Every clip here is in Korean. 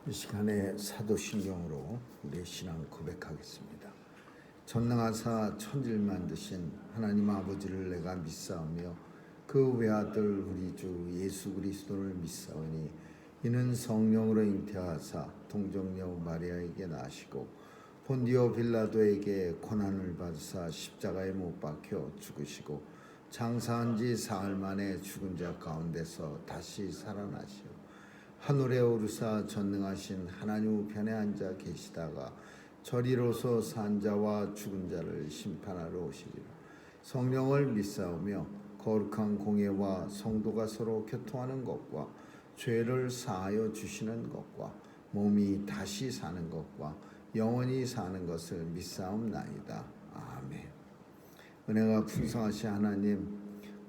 이 시간에 사도신경으로 우리의 신앙 고백하겠습니다. 전능하사 천지를 만드신 하나님 아버지를 내가 믿사오며 그 외아들 우리 주 예수 그리스도를 믿사오니 이는 성령으로 잉태하사 동정녀 마리아에게 나시고 본디오 빌라도에게 고난을 받으사 십자가에 못 박혀 죽으시고 장사한 지 사흘 만에 죽은 자 가운데서 다시 살아나시오 하늘에 오르사 전능하신 하나님 우편에 앉아 계시다가 저리로서 산 자와 죽은 자를 심판하러 오시리라. 성령을 믿사오며 거룩한 공예와 성도가 서로 교통하는 것과 죄를 사하여 주시는 것과 몸이 다시 사는 것과 영원히 사는 것을 믿사옵나이다. 아멘. 은혜가 풍성하신 하나님,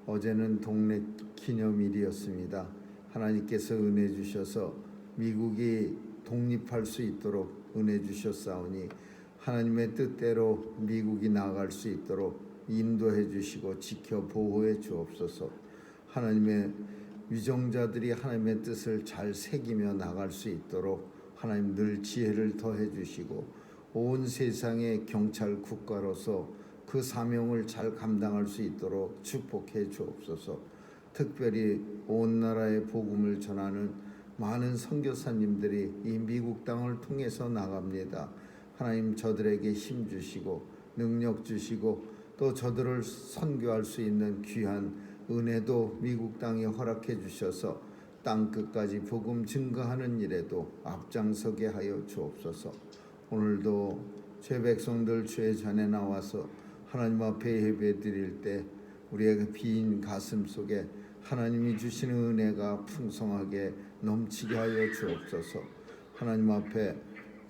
어제는 동네 기념일이었습니다. 하나님께서 은혜 주셔서 미국이 독립할 수 있도록 은혜 주셨사오니 하나님의 뜻대로 미국이 나아갈 수 있도록 인도해 주시고 지켜 보호해 주옵소서. 하나님의 위정자들이 하나님의 뜻을 잘 새기며 나갈 수 있도록 하나님 늘 지혜를 더해 주시고 온 세상의 경찰 국가로서 그 사명을 잘 감당할 수 있도록 축복해 주옵소서. 특별히 온 나라의 복음을 전하는 많은 선교사님들이 이 미국 땅을 통해서 나갑니다. 하나님 저들에게 힘 주시고 능력 주시고 또 저들을 선교할 수 있는 귀한 은혜도 미국 땅에 허락해 주셔서 땅 끝까지 복음 증거하는 일에도 앞장서게 하여 주옵소서. 오늘도 죄 백성들 죄 전에 나와서 하나님 앞에 예배 드릴 때 우리의 빈 가슴 속에 하나님이 주시는 은혜가 풍성하게 넘치게 하여 주옵소서. 하나님 앞에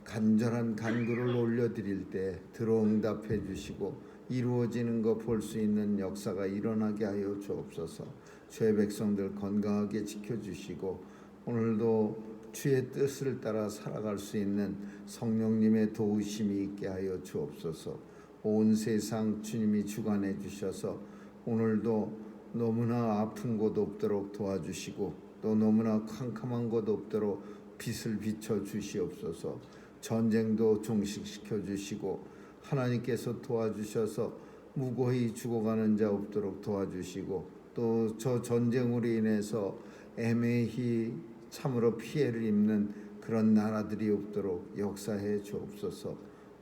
간절한 간구를 올려드릴 때 들어응답해 주시고 이루어지는 것 볼 수 있는 역사가 일어나게 하여 주옵소서. 죄 백성들 건강하게 지켜주시고 오늘도 주의 뜻을 따라 살아갈 수 있는 성령님의 도우심이 있게 하여 주옵소서. 온 세상 주님이 주관해 주셔서 오늘도 너무나 아픈 곳 없도록 도와주시고 또 너무나 캄캄한 곳 없도록 빛을 비춰 주시옵소서. 전쟁도 종식시켜 주시고 하나님께서 도와주셔서 무고히 죽어가는 자 없도록 도와주시고 또 저 전쟁으로 인해서 애매히 참으로 피해를 입는 그런 나라들이 없도록 역사해 주옵소서.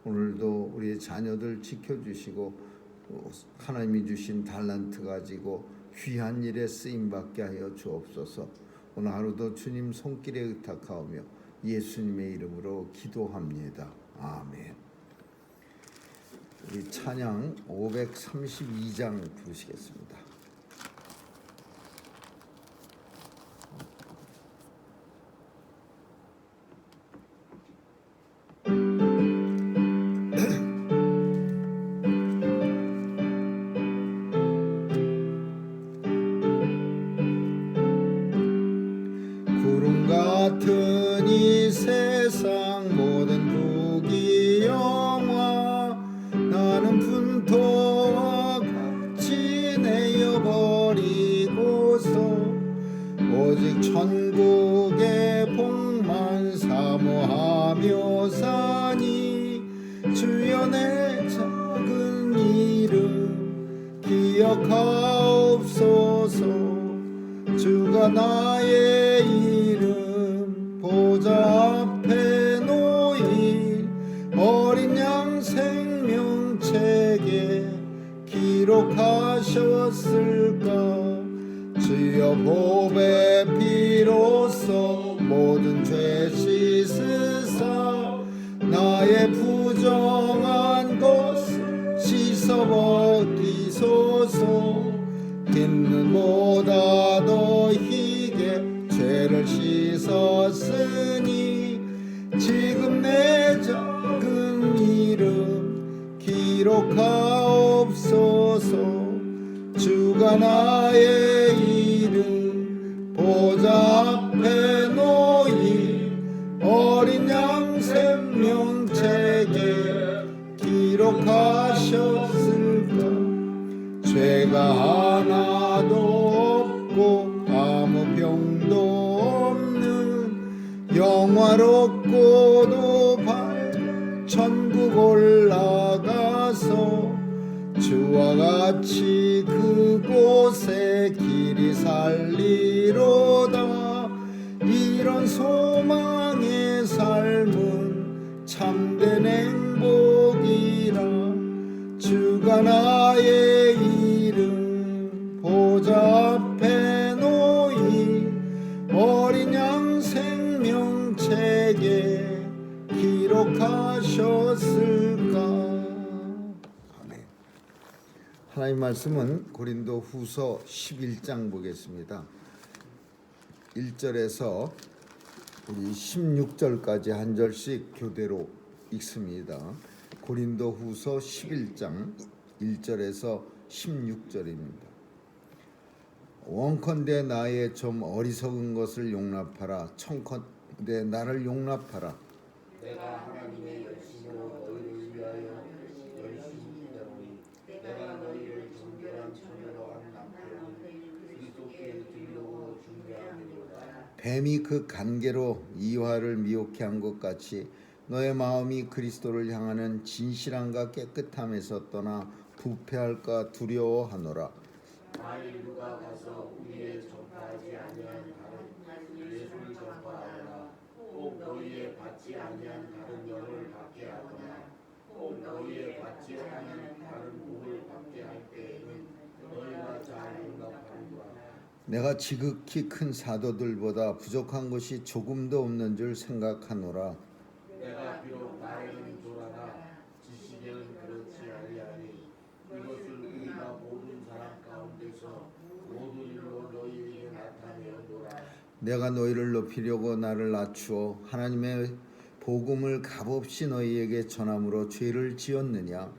오늘도 우리의 자녀들 지켜주시고 하나님이 주신 달란트 가지고 귀한 일에 쓰임받게 하여 주옵소서. 오늘 하루도 주님 손길에 의탁하오며 예수님의 이름으로 기도합니다. 아멘. 우리 찬양 532장 부르시겠습니다. 같은 이 세상 모든 부귀영화 나는 분토와 같이 내어버리고서 오직 천국의 복만 사모하며 사니 주여 내 작은 이름 기억하옵소서. 주가 나의 이름 보좌 앞에 놓인 어린 양 생명책에 기록하셨을까. 주여 보배 피로써 모든 죄 씻으사 나의 부정한 것을 씻어버리소서. 흰눈보다 더 희게 죄를 씻었으니 지금 내 작은 이름 기록하옵소서. 주가 나의 이름 보좌 앞에 놓인 어린 양 생명책에 기록하셨을까. 죄가 하나도 없고 아무 병도 없는 영원 평화롭고도 밝은 천국 올라가서 주와 같이 그곳에 길이 살리로다. 이런 소망의 삶은 참된 행복이라. 주가 나의 이름 보좌 앞에 놓이 어린 양 생명책에 기록하셨을까. 아멘. 하나님 말씀은 고린도 후서 11장 보겠습니다. 1절에서 우리 16절까지 한 절씩 교대로 읽습니다. 고린도 후서 11장 1절에서 16절입니다. 원컨대 나의 좀 어리석은 것을 용납하라. 청컨대 나를 용납하라. 내가 하나님의 열심으로 너희를 위하여 열심히 일하노니 내가 너희를 정결한 처녀로 한 남편은 그리스도께 드리려고 준비하노라. 뱀이 그 간계로 이화를 미혹해 한 것 같이 너의 마음이 그리스도를 향하는 진실함과 깨끗함에서 떠나 부패할까 두려워하노라. 만일 누가 가서 우리의 전파하지 아니한 다른 예수를 전파하거나 꼭 너희의 받지 아니한 다른 영을 받게 하거나 꼭 너희의 받지 아니한 다른 복을 받게 할 때에는 너희가 잘 용납하는구나. 내가 지극히 큰 사도들보다 부족한 것이 조금도 없는 줄 생각하노라. 내가 비록 나에게는 졸하나 지식에는 그렇지 아니하니 이것을 우리가 모든 사람 가운데서 모든 일로 너희에게 나타내었노라. 내가 너희를 높이려고 나를 낮추어 하나님의 복음을 값없이 너희에게 전함으로 죄를 지었느냐.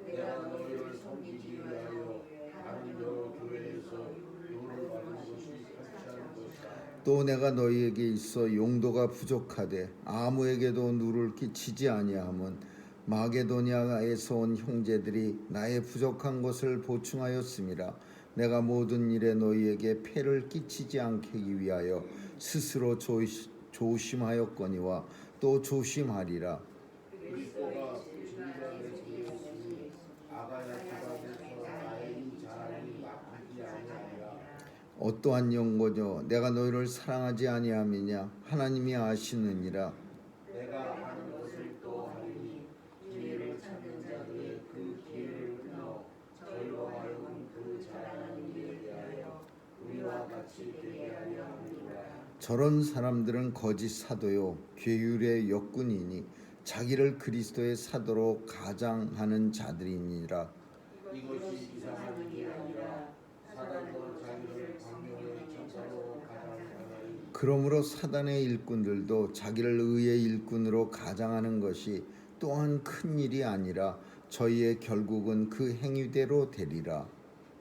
내가 너희를 섬기기 위하여 다른 여러 교회에서 돈을 받는 것이 편치한 것이다. 또 내가 너희에게 있어 용도가 부족하되 아무에게도 누를 끼치지 아니함은 마게도냐에서 온 형제들이 나의 부족한 것을 보충하였음이라. 내가 모든 일에 너희에게 폐를 끼치지 않기 위하여 스스로 조심하였거니와 또 조심하리라. 그리스도가 주님과 내 속에 있으니 아가야 디바데서 나의 이 자랑이 나쁘지 아니하니라. 어떠한 연고죠? 내가 너희를 사랑하지 아니함이냐? 하나님이 아시느니라. 내가 하는 것을 또 하리니 기회를 찾는 자들의 그 기회를 끊어 저희로 하여금 그 자랑하는 일에 대하여 우리와 같이 되게 하려 함이라. 저런 사람들은 거짓 사도요 괴율의 역군이니 자기를 그리스도의 사도로 가장하는 자들이니라. 이것이 이상한 일이 아니라 사단도 자기를 광명의 천사로 가장하나니 그러므로 사단의 일꾼들도 자기를 의의 일꾼으로 가장하는 것이 또한 큰 일이 아니라 저희의 결국은 그 행위대로 되리라.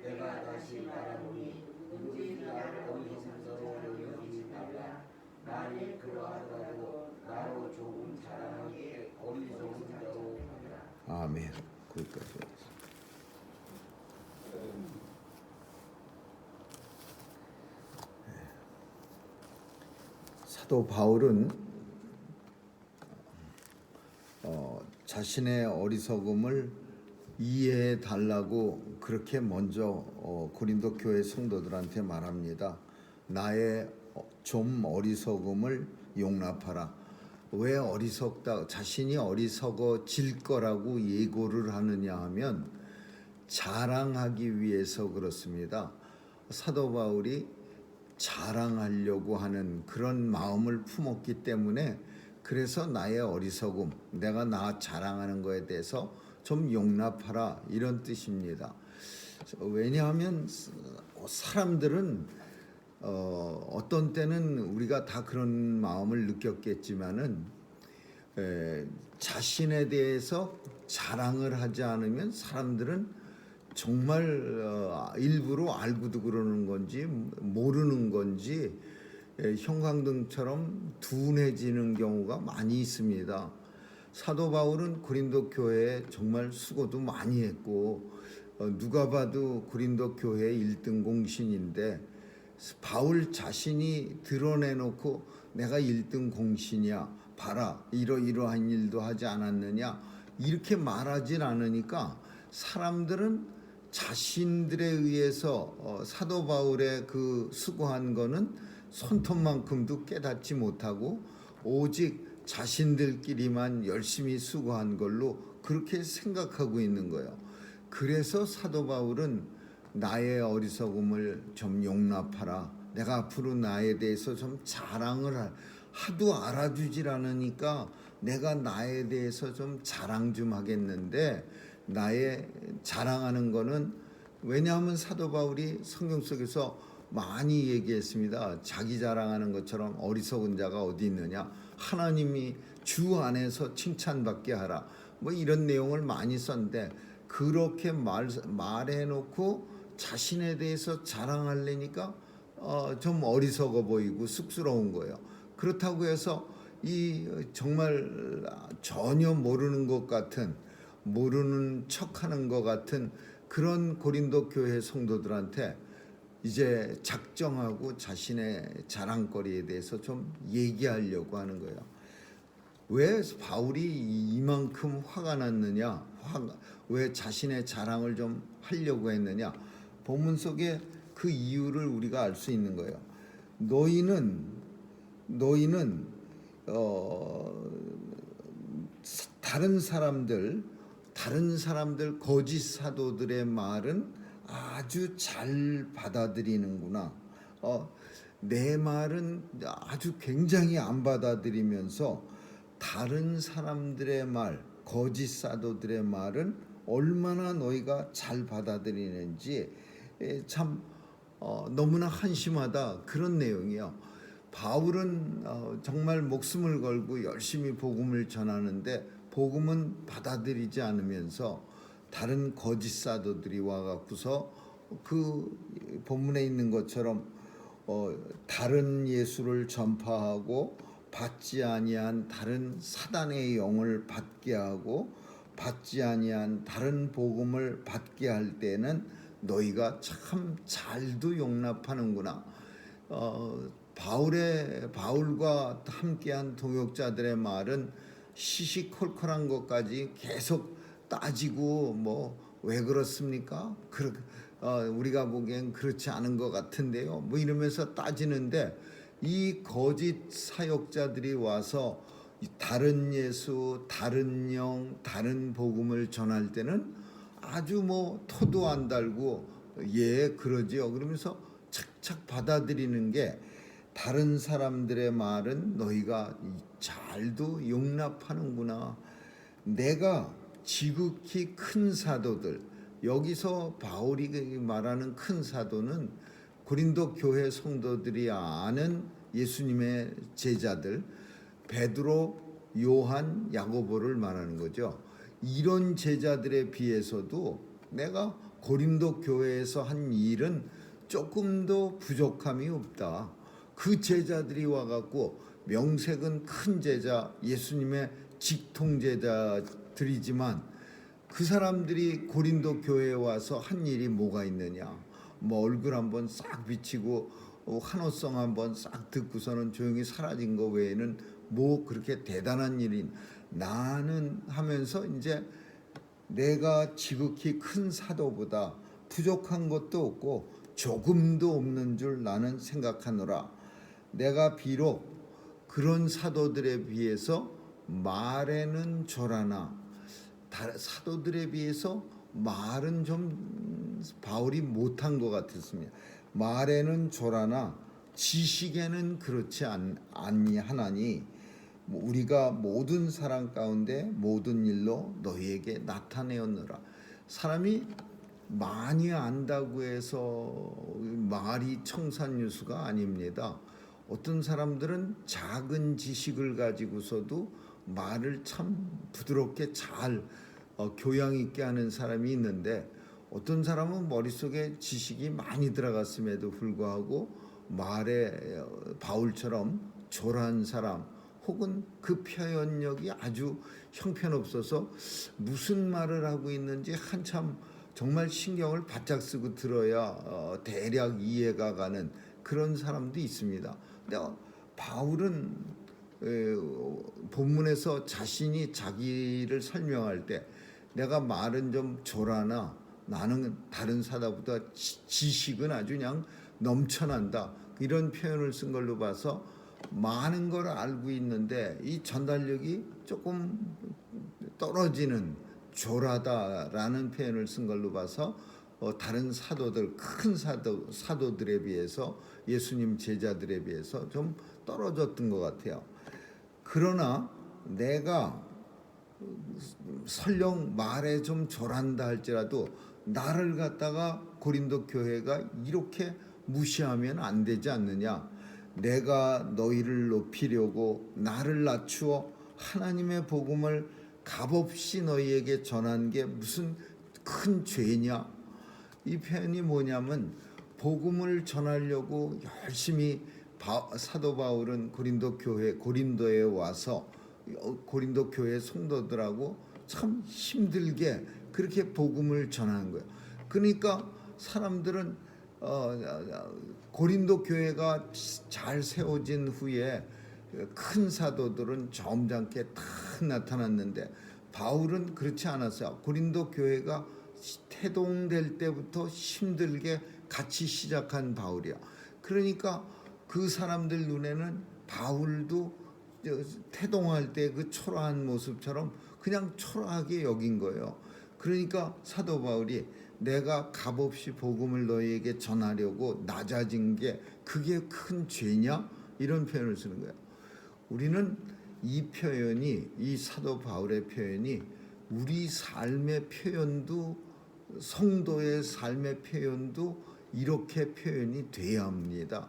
내가 다시 말하노니 누구든지 나를 어리석은 자로 여기지 말라. 만일 그러하더라도 나로 조금 자랑하기에 어리석은 자로 하라. 아멘. 거기까지 하겠습니다. 사도 바울은 자신의 어리석음을 이해해 달라고 그렇게 먼저 고린도 교회 성도들한테 말합니다. 나의 좀 어리석음을 용납하라. 왜 어리석다 자신이 어리석어질 거라고 예고를 하느냐 하면 자랑하기 위해서 그렇습니다. 사도 바울이 자랑하려고 하는 그런 마음을 품었기 때문에 그래서 나의 어리석음, 내가 나 자랑하는 거에 대해서 좀 용납하라 이런 뜻입니다. 왜냐하면 사람들은 어떤 때는 우리가 다 그런 마음을 느꼈겠지만은 자신에 대해서 자랑을 하지 않으면 사람들은 정말 일부러 알고도 그러는 건지 모르는 건지 형광등처럼 둔해지는 경우가 많이 있습니다. 사도 바울은 고린도 교회에 정말 수고도 많이 했고 누가 봐도 고린도 교회 1등 공신인데 바울 자신이 드러내놓고 내가 1등 공신이야. 봐라, 이러이러한 일도 하지 않았느냐. 이렇게 말하진 않으니까 사람들은 자신들에 의해서 사도 바울의 그 수고한 거는 손톱만큼도 깨닫지 못하고 오직 자신들끼리만 열심히 수고한 걸로 그렇게 생각하고 있는 거예요. 그래서 사도 바울은 나의 어리석음을 좀 용납하라. 내가 앞으로 나에 대해서 좀 자랑을 하도 알아주질 않으니까 내가 나에 대해서 좀 자랑 좀 하겠는데, 나의 자랑하는 거는, 왜냐하면 사도 바울이 성경 속에서 많이 얘기했습니다. 자기 자랑하는 것처럼 어리석은 자가 어디 있느냐. 하나님이 주 안에서 칭찬받게 하라. 뭐 이런 내용을 많이 썼는데, 그렇게 말해놓고 자신에 대해서 자랑하려니까 좀 어리석어 보이고 쑥스러운 거예요. 그렇다고 해서 이 정말 전혀 모르는 것 같은, 모르는 척하는 것 같은 그런 고린도 교회 성도들한테 이제 작정하고 자신의 자랑거리에 대해서 좀 얘기하려고 하는 거예요. 왜 바울이 이만큼 화가 났느냐, 왜 자신의 자랑을 좀 하려고 했느냐, 본문 속에 그 이유를 우리가 알 수 있는 거예요. 너희는 다른 사람들 거짓 사도들의 말은 아주 잘 받아들이는구나. 내 말은 아주 굉장히 안 받아들이면서 다른 사람들의 말, 거짓 사도들의 말은 얼마나 너희가 잘 받아들이는지 참 너무나 한심하다, 그런 내용이요. 바울은 정말 목숨을 걸고 열심히 복음을 전하는데 복음은 받아들이지 않으면서 다른 거짓 사도들이 와갖고서 그 본문에 있는 것처럼 다른 예수를 전파하고 받지 아니한 다른 사단의 영을 받게 하고 받지 아니한 다른 복음을 받게 할 때는 너희가 참 잘도 용납하는구나. 바울과 함께한 동역자들의 말은 시시콜콜한 것까지 계속 따지고 뭐 왜 그렇습니까? 우리가 보기엔 그렇지 않은 것 같은데요. 뭐 이러면서 따지는데, 이 거짓 사역자들이 와서 다른 예수, 다른 영, 다른 복음을 전할 때는 아주 뭐 토도 안 달고 예 그러지요 그러면서 착착 받아들이는 게, 다른 사람들의 말은 너희가 잘도 용납하는구나. 내가 지극히 큰 사도들, 여기서 바울이 말하는 큰 사도는 고린도 교회 성도들이 아는 예수님의 제자들 베드로, 요한, 야고보를 말하는 거죠. 이런 제자들에 비해서도 내가 고린도 교회에서 한 일은 조금도 부족함이 없다. 그 제자들이 와갖고 명색은 큰 제자, 예수님의 직통 제자들이지만 그 사람들이 고린도 교회에 와서 한 일이 뭐가 있느냐. 뭐 얼굴 한번 싹 비치고 환호성 한번 싹 듣고서는 조용히 사라진 거 외에는 뭐 그렇게 대단한 일이 나는 하면서 이제 내가 지극히 큰 사도보다 부족한 것도 없고 조금도 없는 줄 나는 생각하노라. 내가 비록 그런 사도들에 비해서 말에는 조라나, 사도들에 비해서 말은 좀 바울이 못한 것 같았습니다. 말에는 조라나 지식에는 그렇지 아니하나니 우리가 모든 사람 가운데 모든 일로 너희에게 나타내었노라. 사람이 많이 안다고 해서 말이 청산유수가 아닙니다. 어떤 사람들은 작은 지식을 가지고서도 말을 참 부드럽게 잘 교양 있게 하는 사람이 있는데, 어떤 사람은 머릿속에 지식이 많이 들어갔음에도 불구하고 말에 바울처럼 조란 사람, 혹은 그 표현력이 아주 형편없어서 무슨 말을 하고 있는지 한참 정말 신경을 바짝 쓰고 들어야 대략 이해가 가는 그런 사람도 있습니다. 근데 바울은 본문에서 자신이 자기를 설명할 때 내가 말은 좀 졸아나 나는 다른 사도보다 지식은 아주 그냥 넘쳐난다, 이런 표현을 쓴 걸로 봐서 많은 걸 알고 있는데 이 전달력이 조금 떨어지는, 졸하다라는 표현을 쓴 걸로 봐서 다른 사도들, 큰 사도들에 비해서, 예수님 제자들에 비해서 좀 떨어졌던 것 같아요. 그러나 내가 설령 말에 좀 졸한다 할지라도 나를 갖다가 고린도 교회가 이렇게 무시하면 안 되지 않느냐. 내가 너희를 높이려고 나를 낮추어 하나님의 복음을 값없이 너희에게 전한 게 무슨 큰 죄냐. 이 표현이 뭐냐면 복음을 전하려고 열심히 사도 바울은 고린도 고린도에 와서 고린도 교회 성도들하고 참 힘들게 그렇게 복음을 전하는 거예요. 그러니까 사람들은 고린도 교회가 잘 세워진 후에 큰 사도들은 점잖게 다 나타났는데 바울은 그렇지 않았어요. 고린도 교회가 태동될 때부터 힘들게 같이 시작한 바울이야. 그러니까 그 사람들 눈에는 바울도 태동할 때 그 초라한 모습처럼 그냥 초라하게 여긴 거예요. 그러니까 사도 바울이 내가 값없이 복음을 너희에게 전하려고 낮아진 게 그게 큰 죄냐? 이런 표현을 쓰는 거예요. 우리는 이 표현이, 이 사도 바울의 표현이 우리 삶의 표현도, 성도의 삶의 표현도 이렇게 표현이 돼야 합니다.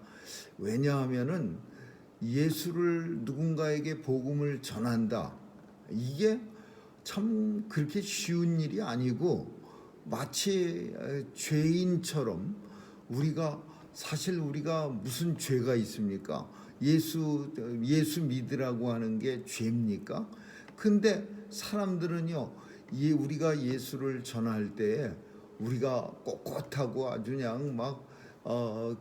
왜냐하면은 예수를 누군가에게 복음을 전한다, 이게 참 그렇게 쉬운 일이 아니고 마치 죄인처럼 사실 우리가 무슨 죄가 있습니까? 예수 믿으라고 하는 게 죄입니까? 근데 사람들은요, 우리가 예수를 전할 때 우리가 꼿꼿하고 아주 그냥 막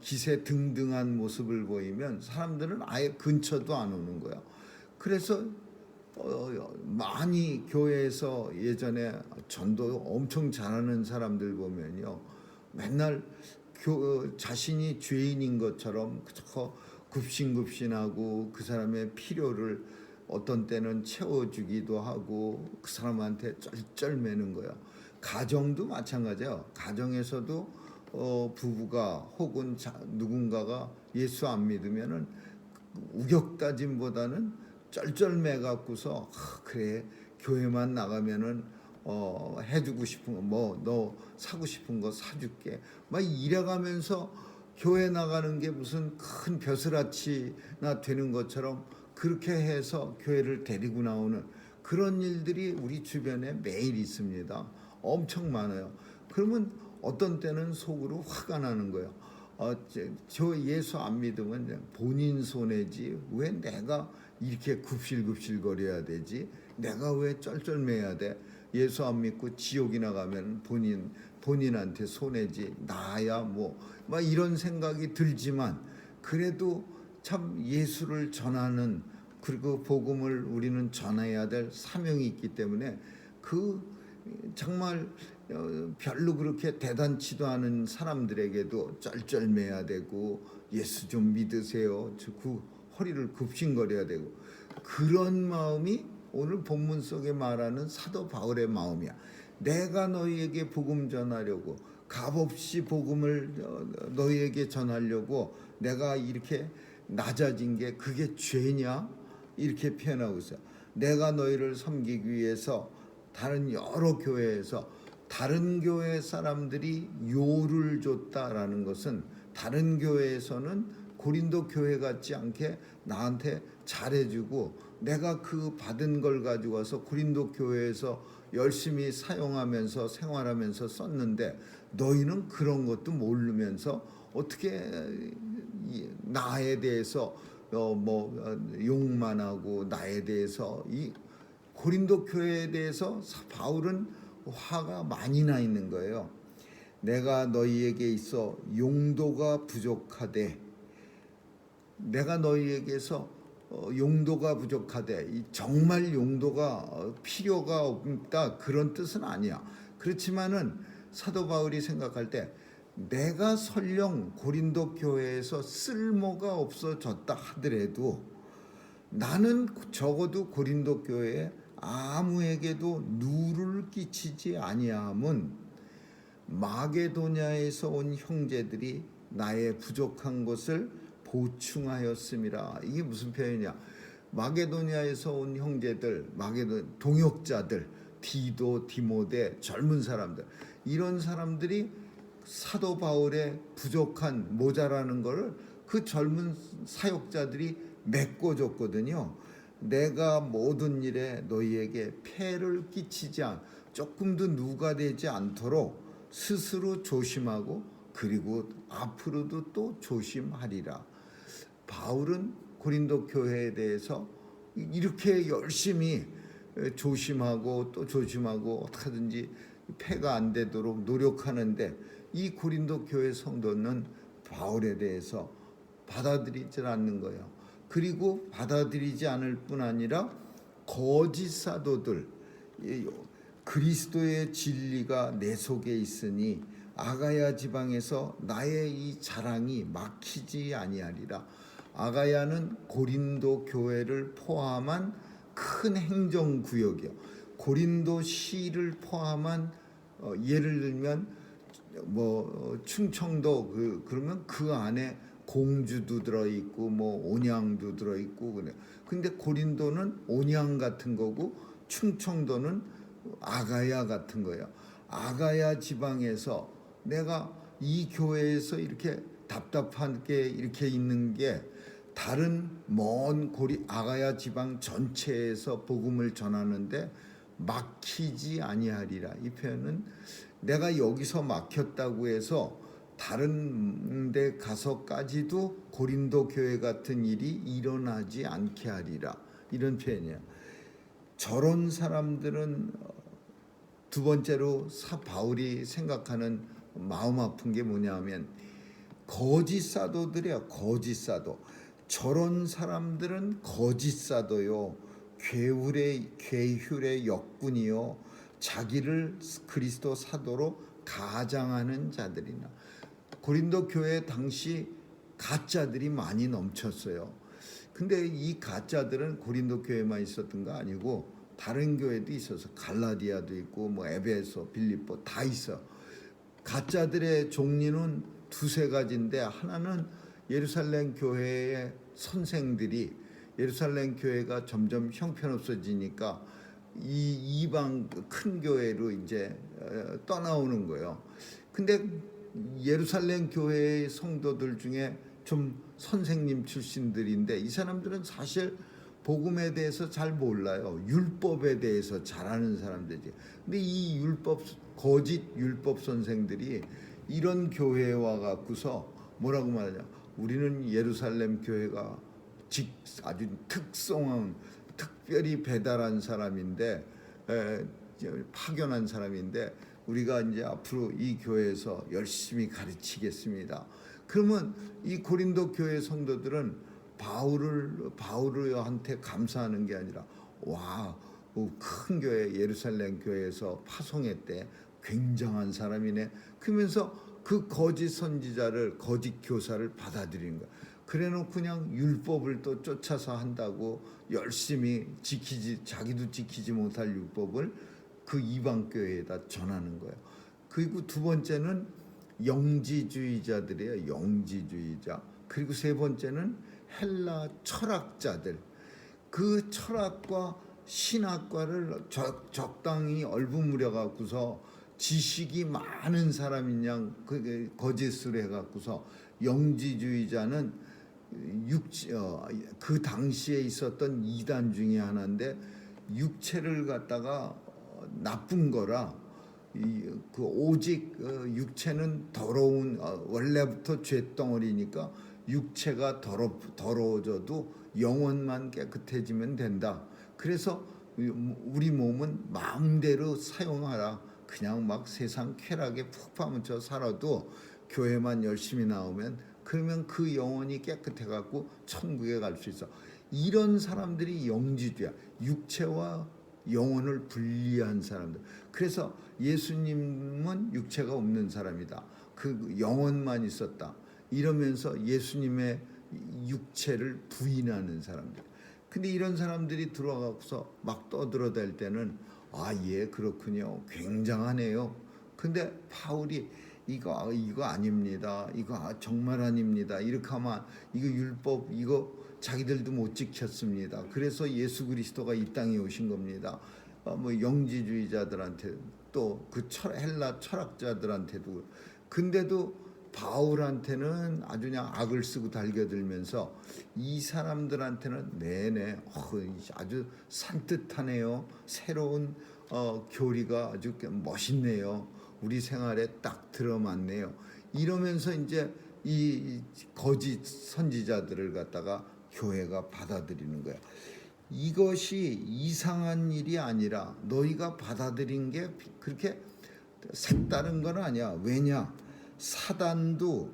기세등등한 모습을 보이면 사람들은 아예 근처도 안 오는 거야. 그래서 많이 교회에서 예전에 전도 엄청 잘하는 사람들 보면요, 맨날 자신이 죄인인 것처럼 굽신굽신하고 그 사람의 필요를 어떤 때는 채워주기도 하고 그 사람한테 쩔쩔매는 거야. 가정도 마찬가지야. 가정에서도 부부가 혹은 누군가가 예수 안 믿으면은 우격다짐보다는 쩔쩔매 갖고서 그래 교회만 나가면은 해주고 싶은 거, 뭐 너 사고 싶은 거 사줄게, 막 이래가면서 교회 나가는 게 무슨 큰 벼슬아치나 되는 것처럼 그렇게 해서 교회를 데리고 나오는 그런 일들이 우리 주변에 매일 있습니다. 엄청 많아요. 그러면 어떤 때는 속으로 화가 나는 거예요. 저 예수 안 믿으면 본인 손해지 왜 내가 이렇게 굽실굽실 거려야 되지? 내가 왜 쩔쩔매야 돼? 예수 안 믿고 지옥이나 가면 본인한테 손해지, 나야 뭐 막 이런 생각이 들지만 그래도 참 예수를 전하는, 그리고 복음을 우리는 전해야 될 사명이 있기 때문에 그 정말 별로 그렇게 대단치도 않은 사람들에게도 쩔쩔매야 되고 예수 좀 믿으세요, 그 허리를 굽신거려야 되고, 그런 마음이 오늘 본문 속에 말하는 사도 바울의 마음이야. 내가 너희에게 복음 전하려고, 값없이 복음을 너희에게 전하려고 내가 이렇게 낮아진 게 그게 죄냐? 이렇게 표현하고 있어요. 내가 너희를 섬기기 위해서 다른 여러 교회에서 다른 교회 사람들이 요를 줬다라는 것은 다른 교회에서는 고린도 교회 같지 않게 나한테 잘해주고 내가 그 받은 걸 가지고 와서 고린도 교회에서 열심히 사용하면서 생활하면서 썼는데 너희는 그런 것도 모르면서 어떻게 나에 대해서 욕만 하고 나에 대해서, 이 고린도 교회에 대해서 바울은 화가 많이 나 있는 거예요. 내가 너희에게 있어 용도가 부족하되 내가 너희에게서 용도가 부족하되 정말 용도가 필요가 없다 그런 뜻은 아니야. 그렇지만은 사도 바울이 생각할 때 내가 설령 고린도 교회에서 쓸모가 없어졌다 하더라도 나는 적어도 고린도 교회에 아무에게도 누를 끼치지 아니함은 마게도냐에서 온 형제들이 나의 부족한 것을 보충하였음이라. 이게 무슨 표현이야? 마게도냐에서 온 형제들, 동역자들, 디도, 디모데, 젊은 사람들, 이런 사람들이 사도 바울의 부족한 모자라는 것을 그 젊은 사역자들이 메꿔줬거든요. 내가 모든 일에 너희에게 폐를 끼치지 조금도 누가 되지 않도록 스스로 조심하고 그리고 앞으로도 또 조심하리라. 바울은 고린도 교회에 대해서 이렇게 열심히 조심하고 또 조심하고 어떻게든지 폐가 안 되도록 노력하는데 이 고린도 교회 성도는 바울에 대해서 받아들이지 않는 거예요. 그리고 받아들이지 않을 뿐 아니라 거짓 사도들, 그리스도의 진리가 내 속에 있으니 아가야 지방에서 나의 이 자랑이 막히지 아니하리라. 아가야는 고린도 교회를 포함한 큰 행정구역이요. 고린도 시를 포함한 예를 들면 충청도 그러면 그 안에 공주도 들어있고 온양도 들어있고 그래. 근데 고린도는 온양 같은 거고 충청도는 아가야 같은 거예요. 아가야 지방에서 내가 이 교회에서 이렇게 답답하게 이렇게 있는 게 다른 먼 아가야 지방 전체에서 복음을 전하는데 막히지 아니하리라. 이 표현은 내가 여기서 막혔다고 해서 다른 데 가서까지도 고린도 교회 같은 일이 일어나지 않게 하리라. 이런 표현이야. 저런 사람들은 두 번째로 바울이 생각하는 마음 아픈 게 뭐냐면 거짓 사도들이야. 거짓 사도. 저런 사람들은 거짓 사도요. 괴휼의 역군이요. 자기를 그리스도 사도로 가장하는 자들이나. 고린도 교회 당시 가짜들이 많이 넘쳤어요. 근데 이 가짜들은 고린도 교회만 있었던 거 아니고 다른 교회도 있어서 갈라디아도 있고 에베소, 빌립보 다 있어. 가짜들의 종류는 두세 가지인데 하나는 예루살렘 교회의 선생들이 예루살렘 교회가 점점 형편없어지니까 이 이방 큰 교회로 이제 떠나오는 거예요. 근데 예루살렘 교회의 성도들 중에 좀 선생님 출신들인데 이 사람들은 사실 복음에 대해서 잘 몰라요. 율법에 대해서 잘 아는 사람들이지. 근데 이 거짓 율법 선생들이 이런 교회에 와 갖고서 뭐라고 말하냐? 우리는 예루살렘 교회가 아주 특별히 배달한 사람인데 파견한 사람인데 우리가 이제 앞으로 이 교회에서 열심히 가르치겠습니다. 그러면 이 고린도 교회 성도들은 바울한테 감사하는 게 아니라 큰 교회 예루살렘 교회에서 파송했대. 굉장한 사람이네. 그러면서 그 거짓 선지자를 거짓 교사를 받아들이는 거야. 그래놓고 그냥 율법을 또 쫓아서 한다고 열심히 자기도 지키지 못할 율법을 그 이방 교회에다 전하는 거예요. 그리고 두 번째는 영지주의자들이에요. 영지주의자. 그리고 세 번째는 헬라 철학자들. 그 철학과 신학과를 적당히 얼버무려 갖고서 지식이 많은 사람인 양 거짓으로 해갖고서 영지주의자는 그 당시에 있었던 이단 중에 하나인데 육체를 갖다가 나쁜 거라 오직 육체는 더러운 원래부터 죄덩어리니까 육체가 더러워져도 영혼만 깨끗해지면 된다. 그래서 우리 몸은 마음대로 사용하라. 그냥 막 세상 쾌락에 푹 파묻혀 살아도 교회만 열심히 나오면 그러면 그 영혼이 깨끗해 갖고 천국에 갈 수 있어. 이런 사람들이 영지주야. 육체와 영혼을 분리한 사람들. 그래서 예수님은 육체가 없는 사람이다. 그 영혼만 있었다. 이러면서 예수님의 육체를 부인하는 사람들. 근데 이런 사람들이 들어가서 막 떠들어댈 때는 예, 그렇군요. 굉장하네요. 근데 바울이 이거 아닙니다. 이거 정말 아닙니다. 이렇게 하면 이거 율법 이거 자기들도 못 지켰습니다. 그래서 예수 그리스도가 이 땅에 오신 겁니다. 뭐 영지주의자들한테 또 그 헬라 철학자들한테도. 근데도 바울한테는 아주 그냥 악을 쓰고 달겨들면서 이 사람들한테는 네네 아주 산뜻하네요. 새로운 교리가 아주 멋있네요. 우리 생활에 딱 들어맞네요. 이러면서 이제 이 거짓 선지자들을 갖다가 교회가 받아들이는 거야. 이것이 이상한 일이 아니라 너희가 받아들인 게 그렇게 색다른 건 아니야. 왜냐? 사탄도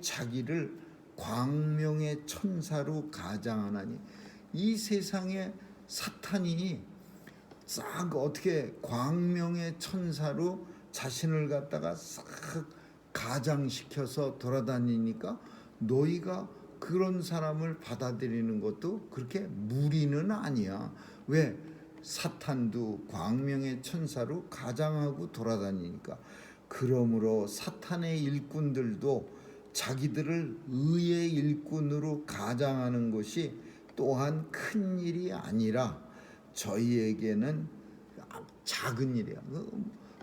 자기를 광명의 천사로 가장하나니. 이 세상에 사탄이 싹 어떻게 광명의 천사로 자신을 갖다가 싹 가장시켜서 돌아다니니까 너희가 그런 사람을 받아들이는 것도 그렇게 무리는 아니야. 왜? 사탄도 광명의 천사로 가장하고 돌아다니니까. 그러므로 사탄의 일꾼들도 자기들을 의의 일꾼으로 가장하는 것이 또한 큰 일이 아니라 저희에게는 작은 일이야.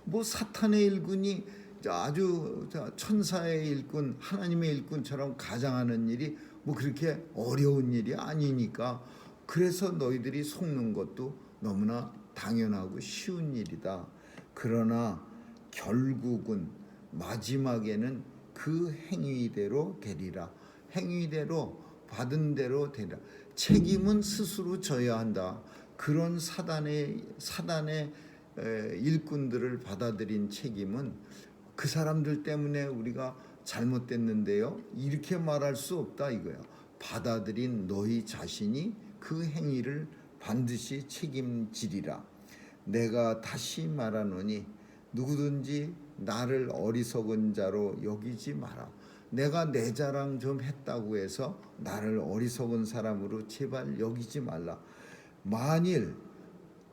뭐 사탄의 일꾼이 아주 천사의 일꾼, 하나님의 일꾼처럼 가장하는 일이 뭐 그렇게 어려운 일이 아니니까. 그래서 너희들이 속는 것도 너무나 당연하고 쉬운 일이다. 그러나 결국은 마지막에는 그 행위대로 되리라. 행위대로 받은 대로 되리라. 책임은 스스로 져야 한다. 그런 사단의 일꾼들을 받아들인 책임은 그 사람들 때문에 우리가 잘못됐는데요, 이렇게 말할 수 없다 이거야. 받아들인 너희 자신이 그 행위를 반드시 책임지리라. 내가 다시 말하노니 누구든지 나를 어리석은 자로 여기지 마라. 내가 내 자랑 좀 했다고 해서 나를 어리석은 사람으로 제발 여기지 말라. 만일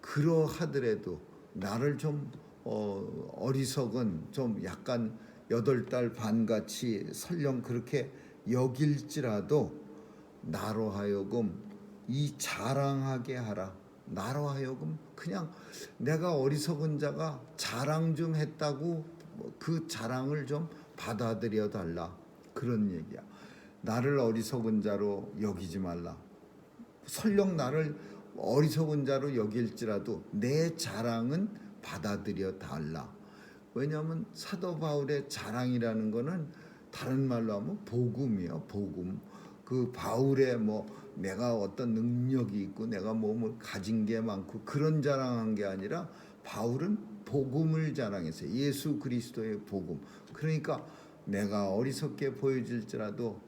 그러하더라도 나를 좀 어리석은 좀 약간 8달 반같이 설령 그렇게 여길지라도 나로 하여금 이 자랑하게 하라. 나로 하여금 그냥 내가 어리석은 자가 자랑 좀 했다고 그 자랑을 좀 받아들여 달라. 그런 얘기야. 나를 어리석은 자로 여기지 말라. 설령 나를 어리석은 자로 여길지라도 내 자랑은 받아들여 달라. 왜냐하면 사도 바울의 자랑이라는 거는 다른 말로 하면 복음이에요. 복음. 그 바울의 뭐 내가 어떤 능력이 있고 내가 뭐 가진 게 많고 그런 자랑한 게 아니라 바울은 복음을 자랑했어요. 예수 그리스도의 복음. 그러니까 내가 어리석게 보여질지라도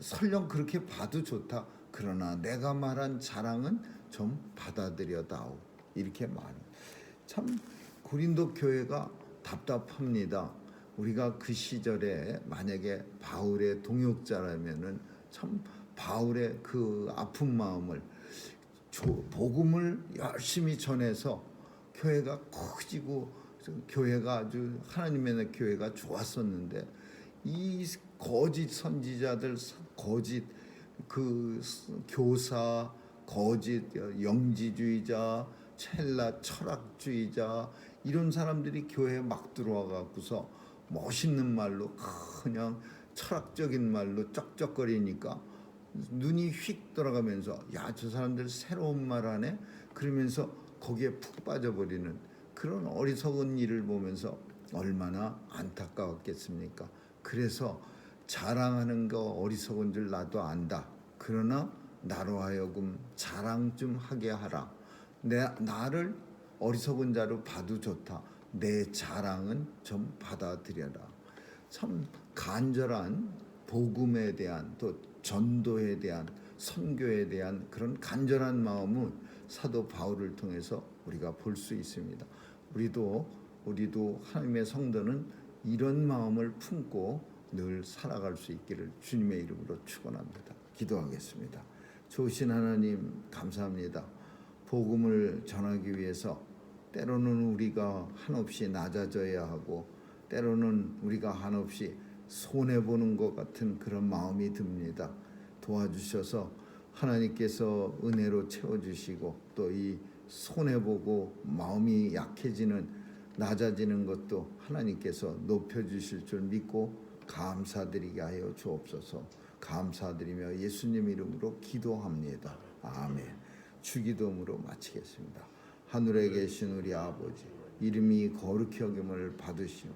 설령 그렇게 봐도 좋다. 그러나 내가 말한 자랑은 좀 받아들여다오. 이렇게 말해. 참 고린도 교회가 답답합니다. 우리가 그 시절에 만약에 바울의 동역자라면은 참 바울의 그 아픈 마음을 복음을 열심히 전해서 교회가 커지고 교회가 아주 하나님의 교회가 좋았었는데 이 거짓 선지자들, 거짓 그 교사, 거짓 영지주의자, 헬라 철학주의자 이런 사람들이 교회에 막 들어와 갖고서 멋있는 말로 그냥 철학적인 말로 쩍쩍거리니까 눈이 휙 돌아가면서 야, 저 사람들 새로운 말 하네? 그러면서 거기에 푹 빠져버리는 그런 어리석은 일을 보면서 얼마나 안타까웠겠습니까? 그래서 자랑하는 거 어리석은 줄 나도 안다. 그러나 나로 하여금 자랑 좀 하게 하라. 나를 어리석은 자로 봐도 좋다. 내 자랑은 좀 받아들여라. 참 간절한 복음에 대한 또 전도에 대한 선교에 대한 그런 간절한 마음은 사도 바울을 통해서 우리가 볼 수 있습니다. 우리도 하나님의 성도는 이런 마음을 품고 늘 살아갈 수 있기를 주님의 이름으로 축원합니다. 기도하겠습니다. 좋으신 하나님 감사합니다. 복음을 전하기 위해서 때로는 우리가 한없이 낮아져야 하고 때로는 우리가 한없이 손해보는 것 같은 그런 마음이 듭니다. 도와주셔서 하나님께서 은혜로 채워주시고 또 이 손해보고 마음이 약해지는 낮아지는 것도 하나님께서 높여주실 줄 믿고 감사드리게 하여 주옵소서. 감사드리며 예수님 이름으로 기도합니다. 아멘. 주기도문으로 마치겠습니다. 하늘에 계신 우리 아버지, 이름이 거룩히 여김을 받으시오.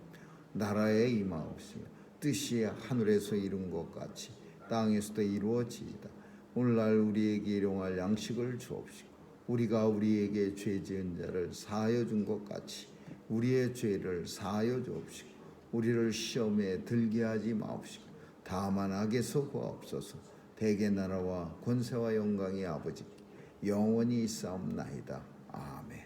나라에 임하옵시며 뜻이 하늘에서 이룬 것 같이 땅에서도 이루어지이다. 오늘날 우리에게 일용할 양식을 주옵시고 우리가 우리에게 죄 지은 자를 사하여 준 것 같이 우리의 죄를 사하여 주옵시고 우리를 시험에 들게 하지 마옵시고 다만 악에서 구하옵소서. 대개 나라와 권세와 영광이 아버지께 영원히 있사옵나이다. 아멘.